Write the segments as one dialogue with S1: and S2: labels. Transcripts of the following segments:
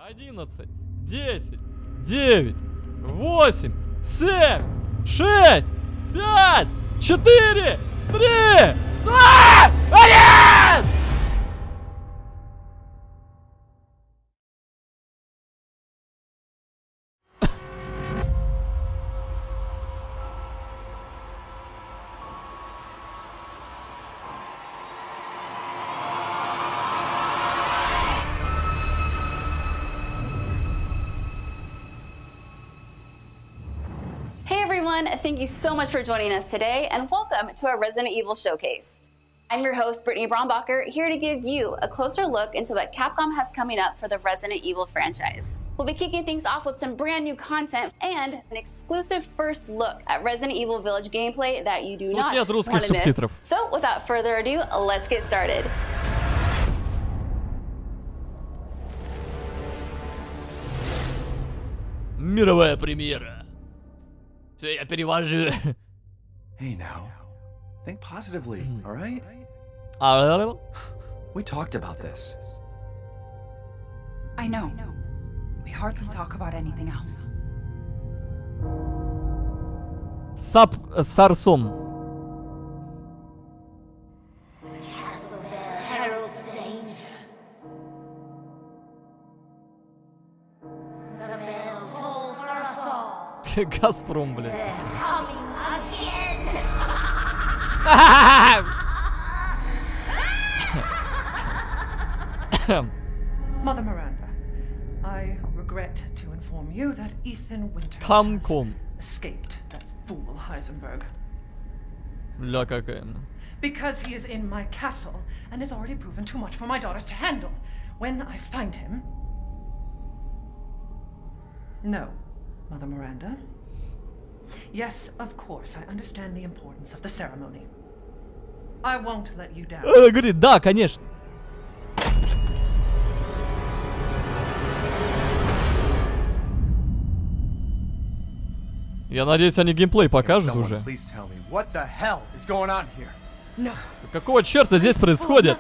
S1: 11, 10, 9, 8, 7, 6, 5, 4, 3, 2, 1!
S2: Thank you so much for joining us today, and welcome to our Resident Evil showcase. I'm your host, Brittany Brombacher, here to give you a closer look into what Capcom has coming up for the Resident Evil franchise. We'll be kicking things off with some brand new content and an exclusive first look at Resident Evil Village gameplay that you do not want to miss. So, without further ado, let's get started.
S1: Мировая премьера. Я перевожу.
S3: Hey now, think positively, all right? We talked about this.
S4: I know. We hardly talk about anything else.
S1: Сарсом. Газпром, блин.
S5: Mother Miranda, I regret to inform you that Ethan Winters has escaped that fool Heisenberg.
S1: Ля какая.
S5: Because he is in my castle and has already proven too much for my daughters to handle. When I find him... No. Mother Miranda. Yes, of course, I understand the importance of the ceremony. I won't let you down.
S1: Она говорит, да, конечно. Я надеюсь, они геймплей покажут уже. Какого черта здесь происходит?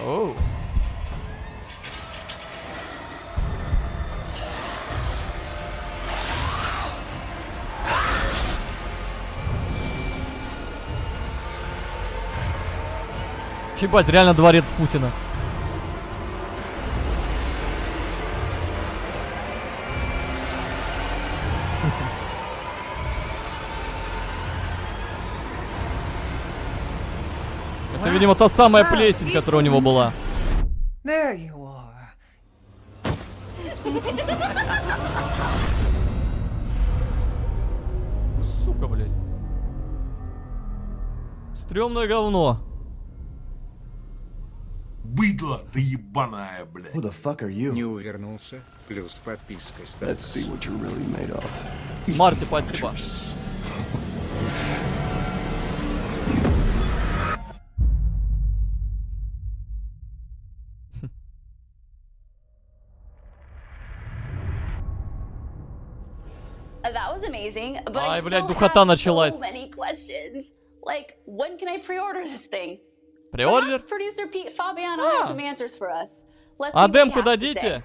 S1: Оу. Ебать, реально дворец Путина. Это, видимо, та самая плесень, которая у него была. Сука, блядь. Стрёмное говно.
S6: Быдло ты ебаная, блядь.
S3: Who the fuck are you?
S7: Не увернулся, плюс подпиской.
S3: Let's see what you're really made of.
S1: Марти, спасибо.
S2: That was amazing, but
S1: Ай,
S2: I
S1: блядь,
S2: still
S1: духота
S2: have
S1: началась.
S2: so many questions. Like, when can I pre-order this thing?
S1: Преордер?
S2: Perhaps producer Pete Fabiano has some answers for us. Let's see
S1: А
S2: what he
S1: демку
S2: has to
S1: дадите?
S2: say.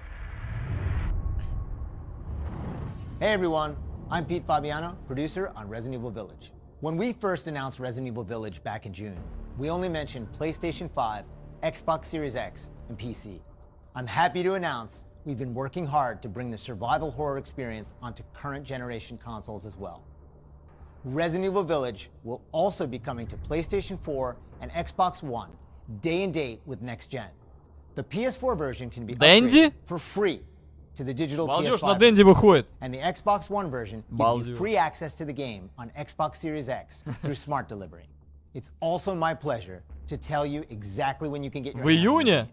S8: Hey everyone, I'm Pete Fabiano, producer on Resident Evil Village. When we first announced Resident Evil Village back in June, we only mentioned PlayStation 5, Xbox Series X, and PC. I'm happy to announce we've been working hard to bring the survival horror experience onto current generation consoles as well. Resident Evil Village will also be coming to PlayStation 4 and Xbox One, day and date with next gen. The PS4 version can be upgraded for free to the digital PS5
S1: version,
S8: and the Xbox One version gives you free access to the game on Xbox Series X through Smart Delivery. It's also my pleasure to tell you exactly when you can get your hands on the game.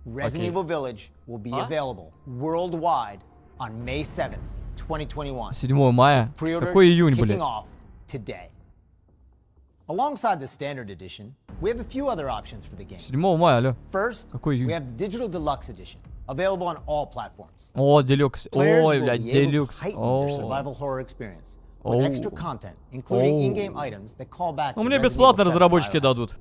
S8: Resident Evil Village will be available worldwide on May 7th, 2021.
S1: 7 мая? Какой июнь, блядь?
S8: Kicking off today. Alongside the standard edition, we have a few other options for the game.
S1: 7 мая, алло.
S8: First, we have the digital deluxe edition, available on all platforms.
S1: О, Deluxe.
S8: Players
S1: Ой,
S8: will
S1: блядь,
S8: be able to
S1: Deluxe.
S8: heighten their survival horror experience with
S1: Оу.
S8: extra content, including
S1: Оу.
S8: in-game items that call back to
S1: Ну, мне
S8: Resident
S1: бесплатно
S8: Evil 7
S1: разработчики
S8: biohazard.
S1: дадут.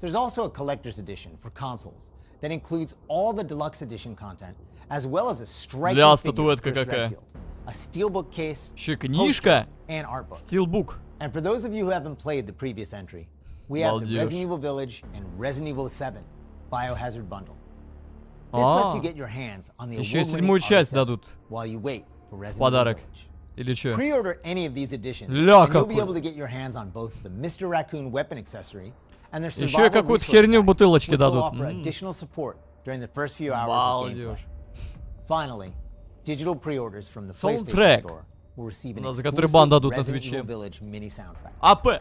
S8: There's also a collector's edition for consoles that includes all the deluxe edition content, as well as a striking
S1: Ля,
S8: figure of
S1: статуэтка
S8: Chris
S1: какая.
S8: Redfield, a steelbook case,
S1: Еще книжка.
S8: poster, and art book.
S1: Steelbook.
S8: And for those of you who haven't played the previous entry, we have the
S1: Балдеж.
S8: Resident Evil Village and Resident Evil 7 Biohazard Bundle. This lets you get your hands on the
S1: Еще и
S8: award-winning
S1: седьмую часть
S8: art set
S1: дадут.
S8: while you wait for Resident
S1: Подарок.
S8: Evil Village.
S1: Или что?
S8: Pre-order any of these editions,
S1: Ля,
S8: and you'll be
S1: какой.
S8: able to get your hands on both the Mr. Raccoon weapon accessory and their
S1: Еще и
S8: survival
S1: какую-то
S8: resource
S1: херню в
S8: pack,
S1: бутылочке
S8: which will
S1: дадут.
S8: offer additional support during the first few hours of gameplay.
S1: Балдеж.
S8: Finally, digital pre-orders from the
S1: Soundtrack.
S8: PlayStation Store will receive an
S1: За который бан
S8: exclusive
S1: дадут на
S8: Resident
S1: Твиче.
S8: Evil Village mini soundtrack.
S1: АП.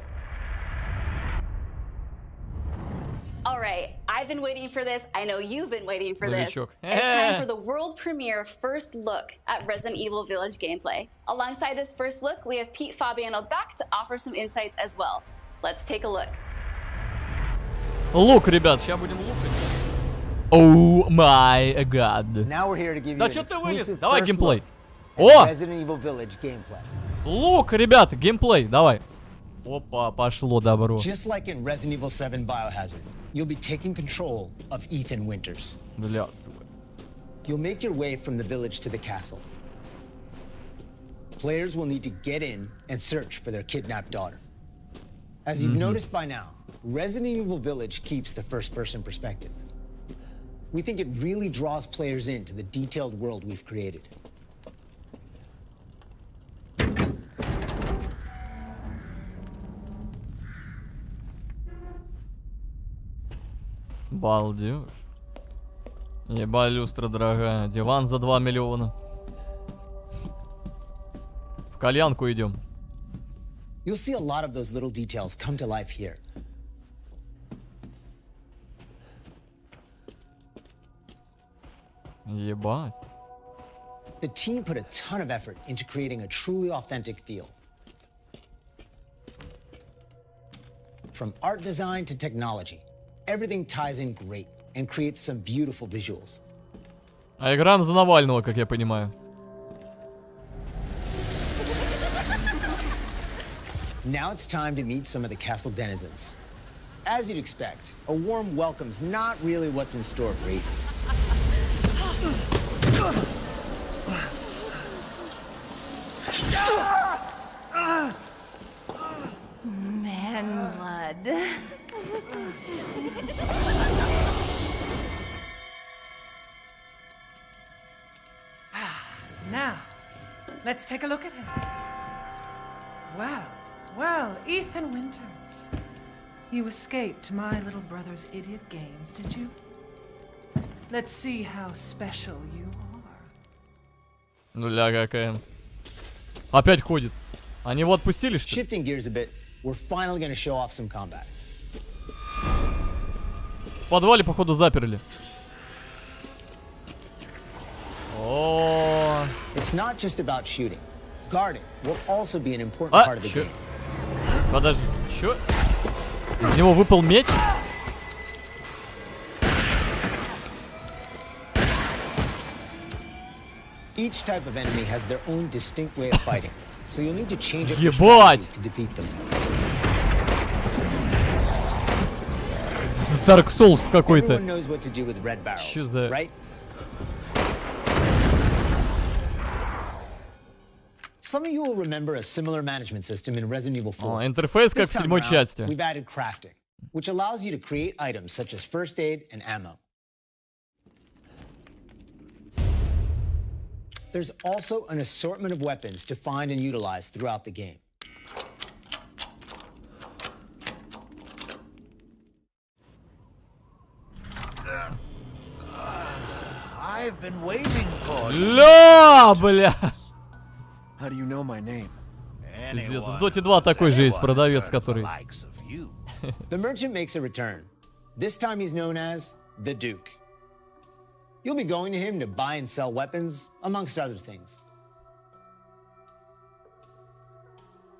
S2: All right, I've been waiting for this. I know you've been waiting for this.
S1: Новичок.
S2: It's time for the world premiere first look at Resident Evil Village gameplay. Alongside this first look, we have Pete Fabiano back to offer some insights as well. Let's take a look.
S1: Лук, ребят, сейчас будем лукать. Оу май гад.
S8: Now we're here to give you
S1: Да
S8: an
S1: чё ты вылез?
S8: exclusive
S1: Давай
S8: first
S1: геймплей.
S8: look at
S1: О!
S8: Resident Evil Village gameplay.
S1: Лук, ребята, геймплей, давай. Опа, пошло добро.
S8: Just like in Resident Evil 7 Biohazard, you'll be taking control of Ethan Winters.
S1: Бля,
S8: You'll make your way from the village to the castle. Players will need to get in and search for their kidnapped daughter. As you've noticed by now, Resident Evil Village keeps the first-person perspective. We think it really draws players into the detailed world we've created.
S1: Балдеж. Ебать, люстра дорогая. Диван за 2 миллиона. В кальянку идем.
S8: You'll see a lot of those little details come to life here.
S1: Ебать.
S8: The team put a ton of effort into creating a truly authentic feel. From art design to technology, everything ties in great and creates some beautiful visuals.
S1: А играем за Навального, как я понимаю.
S8: Now it's time to meet some of the castle denizens. As you'd expect, a warm welcome's not really what's in store for Ethan.
S4: Man blood.
S5: Now, let's take a look at him. Well, Ethan Winters. You escaped my little brother's idiot games, did you? Let's see how special you are.
S1: Ну ля какая. Опять ходит. Они его отпустили, что ли?
S8: Shifting gears a bit, we're finally going to show off some combat.
S1: В подвале, походу, заперли. О,
S8: It's not just about shooting. Guarding will also be an important part of the
S1: чё?
S8: game.
S1: Подожди, чё? Из него выпал меч?
S8: Each type of enemy has their own distinct way of fighting, so you'll need to change up your
S1: Ебать!
S8: strategy to defeat them.
S1: Dark Souls какой-то.
S8: Everyone knows what to do with red barrels,
S1: Чё за-
S8: right? Some of you will remember a similar management system in Resident Evil 4.
S1: О, интерфейс как
S8: This
S1: в
S8: time
S1: седьмой
S8: around,
S1: части.
S8: we've added crafting, which allows you to create items such as first aid and ammo. There's also an assortment of weapons to find and utilize throughout the game.
S3: I've been waiting for you.
S1: Ля, бля.
S3: How do you know my name?
S1: Пиздец, в Доте 2 такой же есть продавец, который...
S8: The merchant makes a return. This time he's known as the Duke. You'll be going to him to buy and sell weapons, amongst other things.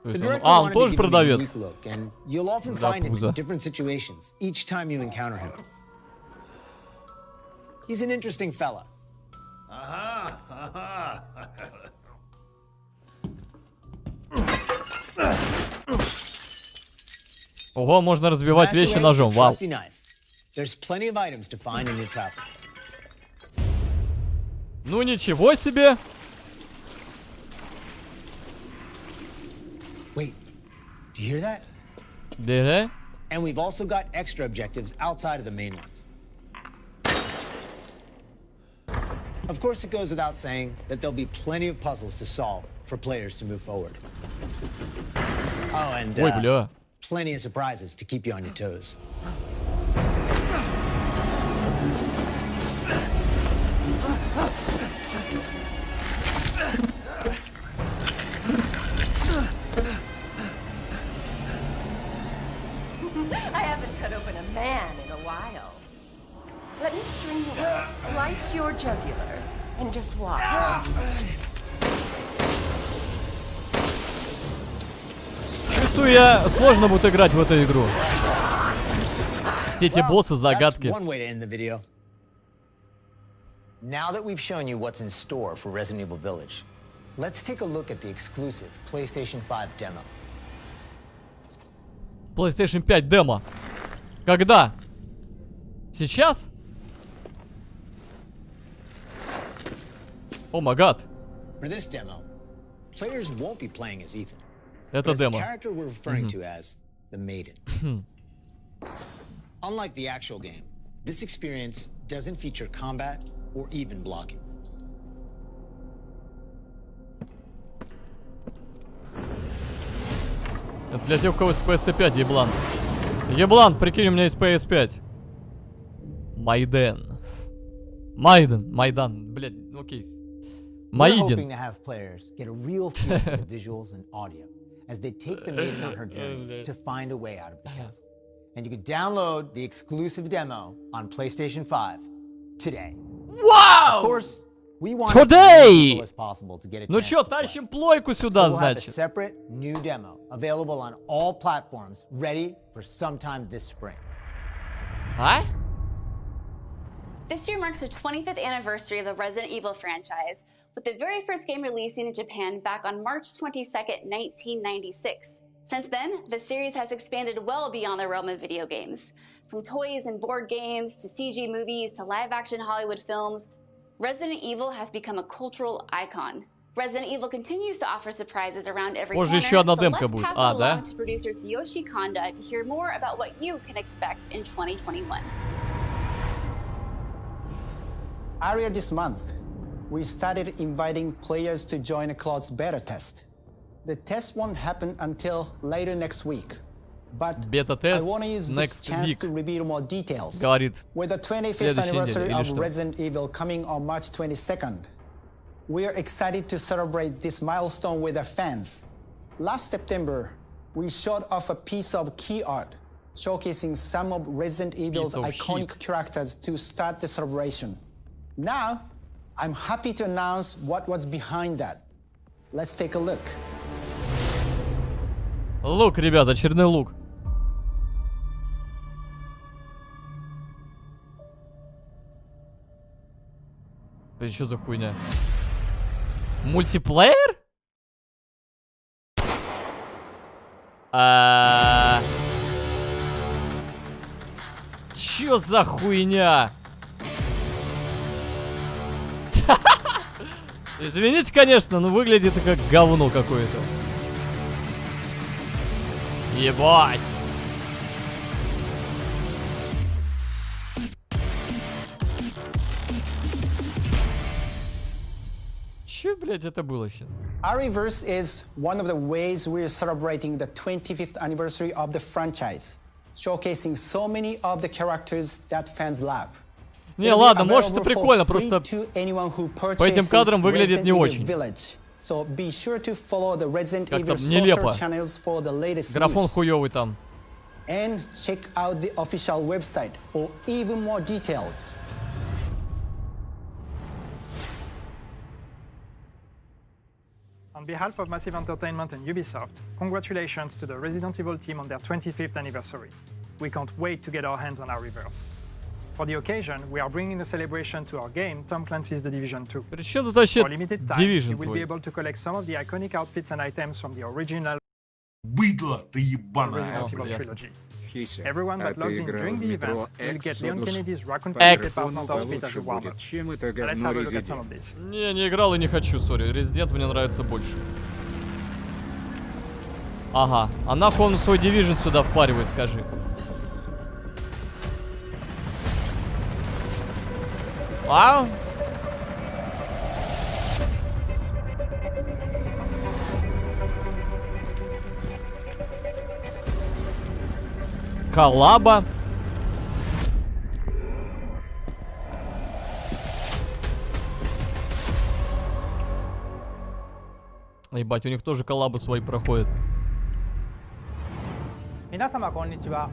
S1: То
S8: The
S1: есть он...
S8: director
S1: А, он
S8: wanted to
S1: тоже
S8: give you a
S1: продавец.
S8: unique look, and you'll often
S1: Да,
S8: find him
S1: пузо.
S8: in different situations each time you encounter him. He's an interesting fella.
S1: Ого, можно разбивать вещи ножом, вау. Ну ничего себе.
S8: Wait, do you hear that?
S1: Да.
S8: And we've also got extra objectives outside of the main ones. Of course, it goes without saying that there'll be plenty of puzzles to solve for players to move forward. Oh, and
S1: Ой, бля.
S8: plenty of surprises to keep you on your toes.
S4: I haven't cut open a man in a while. Let me string you up, slice your jugular, and just watch.
S1: Чувствую, я сложно будет играть в эту игру. Все эти боссы, загадки.
S8: Now that we've shown you what's in store for Resident Evil Village, let's take a look at the exclusive PlayStation 5 demo.
S1: PlayStation 5 демо. Когда? Сейчас? О май гад.
S8: For this demo, players won't be playing as Ethan.
S1: Это
S8: But as the
S1: демо.
S8: character we're referring to as the Maiden. Unlike the actual game, this experience doesn't feature combat or even blocking.
S1: Это для тех, у кого есть PS5, еблан. Еблан, прикинь, у меня есть PS5. Майден. Майдан, блядь, окей.
S8: We're hoping
S1: Маиден.
S8: to have players get a real feel for the visuals and audio as they take the Maiden on her journey to find a way out of the castle. And you can download the exclusive demo on PlayStation 5 today.
S1: Вау!
S8: Of course, we want
S1: Today!
S8: as possible to get a
S1: Ну
S8: chance
S1: чё,
S8: to play.
S1: тащим плойку
S8: So
S1: сюда,
S8: we'll have a
S1: значит.
S8: separate new demo available on all platforms, ready for sometime this spring.
S1: А?
S2: This year marks the 25th anniversary of the Resident Evil franchise, with the very first game releasing in Japan back on March 22nd, 1996. Since then, the series has expanded well beyond the realm of video games. From toys and board games, to CG movies, to live-action Hollywood films, Resident Evil has become a cultural icon. Resident Evil continues to offer surprises around every
S1: Позже
S2: corner,
S1: еще одна
S2: so
S1: демка
S2: let's
S1: будет.
S2: pass
S1: А,
S2: it
S1: да?
S2: along to producer Tsuyoshi Kanda to hear more about what you can expect in 2021.
S9: Earlier this month, we started inviting players to join a closed beta test. The test won't happen until later next week. But I
S1: Бета-тест
S9: want to use this
S1: next
S9: chance
S1: week.
S9: to reveal more details.
S1: Говорит.
S9: With the 25th
S1: Следующей
S9: anniversary
S1: неделе, или
S9: of
S1: что?
S9: Resident Evil coming on March 22nd, we are excited to celebrate this milestone with our fans. Last September, we showed off a piece of key art showcasing some of Resident Evil's
S1: Piece of
S9: iconic
S1: shit.
S9: characters to start the celebration. Now, I'm happy to announce what was behind that. Let's take a look.
S1: Лук, ребят, очередной лук. Это что за хуйня? Мультиплеер? Чё за хуйня? Извините, конечно, но выглядит это как говно какое-то. Ебать! Чё, блядь, это было сейчас?
S9: Our reverse is one of the ways we're celebrating the 25th anniversary of the franchise, showcasing so many of the characters that fans love.
S1: Не, ладно, может это прикольно, просто по этим кадрам выглядит не очень.
S9: So be sure to follow the Resident
S1: Как-то
S9: Evil
S1: нелепо.
S9: social channels for the latest
S1: Графон
S9: news.
S1: хуёвый там.
S9: And check out the official website for even more details.
S10: On behalf of Massive Entertainment and Ubisoft, congratulations to the Resident Evil team on their 25th anniversary. We can't wait to get our hands on our reverse. For the occasion, we are bringing a celebration to our game, Tom Clancy's The Division 2.
S1: При чём тут вообще
S10: For a limited time,
S1: Division
S10: you will be
S1: твой?
S10: able to collect some of the iconic outfits and items from the original
S6: Быдло ты ебаное,
S10: Resident Evil
S6: блядь.
S10: trilogy.
S7: Хися,
S10: Everyone
S7: а
S10: that
S7: ты
S10: logs in
S7: играл
S10: during
S7: в
S10: the
S7: метро
S10: event will get Leon
S7: Exodus?
S10: Kennedy's raccoon
S7: По
S10: painted
S7: телефону
S10: department outfit as
S7: получше
S10: a warm-up.
S7: будет, чем это
S10: Let's
S7: говно
S10: have a look at some
S7: Resident.
S10: of these.
S1: Не играл и не хочу, сори. Резидент мне нравится больше. Ага. А нахуй он свой Division сюда впаривает, скажи. А? Коллаба. Ебать, у них тоже коллабы свои проходят.
S11: 皆様こんにちは。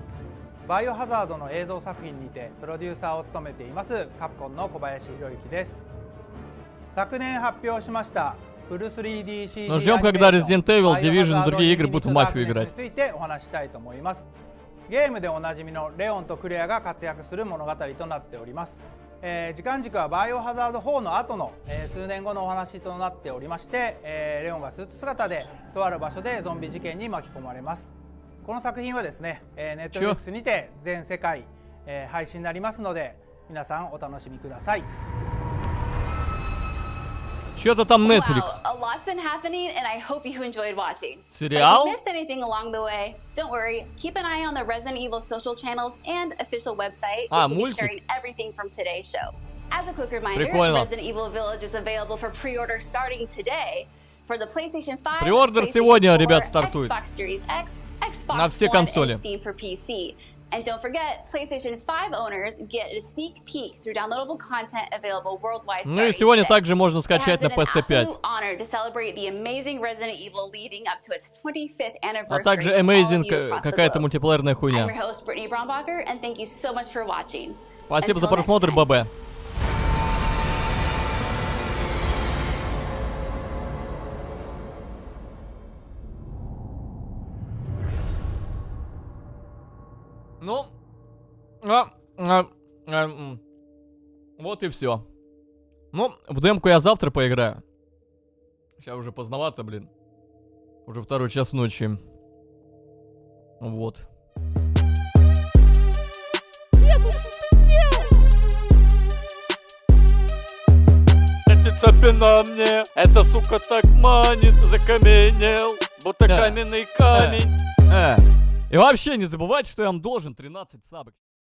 S11: バイオハザードの映像作品にてプロデューサーを務めていますカプコンの小林博之です。昨年発表しましたフル 3D CG
S1: Но ждем, когда Resident Evil, Division и другие игры будут в мафию играть.
S11: についてお話したいと思います。ゲームでおなじみのレオンとクレアが活躍する物語となっております。時間軸はバイオハザード4の後の、数年後のお話となっておりまして、レオンがスーツ姿でとある場所でゾンビ事件に巻き込まれます。この作品はですね、ネットフリックスにて全世界、配信になりますので皆さんお楽しみください。
S1: Чё-то там Netflix.
S2: Wow, a lot's been happening, and I hope you enjoyed watching.
S1: Сериал?
S2: If you missed anything along the way, don't worry. Keep an eye on the Resident Evil social channels and official website, which will be
S1: мультик?
S2: sharing everything from today's show. As a quick reminder,
S1: Прикольно.
S2: Resident Evil Village is available for pre-order starting today for the PlayStation 5,
S1: Преордер
S2: PlayStation
S1: сегодня,
S2: 4,
S1: ребят, стартует.
S2: Xbox Series X, Xbox
S1: На все
S2: One,
S1: консоли.
S2: and Steam for PC. And don't forget, PlayStation 5 owners get a sneak peek through downloadable content available worldwide.
S1: Ну и сегодня
S2: today.
S1: также можно скачать на
S2: It has been an
S1: PS5.
S2: absolute honor to celebrate the amazing Resident Evil leading up to its 25th anniversary.
S1: А также
S2: with all of
S1: Amazing
S2: you across the
S1: какая-то
S2: globe.
S1: мультиплеерная
S2: I'm
S1: хуйня.
S2: your host, Brittany Brombacher, and thank you so much for watching.
S1: Спасибо за
S2: Until next
S1: просмотр,
S2: time.
S1: ББ. Ну, вот и все. Ну, в демку я завтра поиграю. Сейчас уже поздновато, блин. Уже 2 час ночи. Вот. Цепи на мне, эта сука так манит, закаменел, будто каменный камень. И вообще не забывайте, что я вам должен 13 сабок.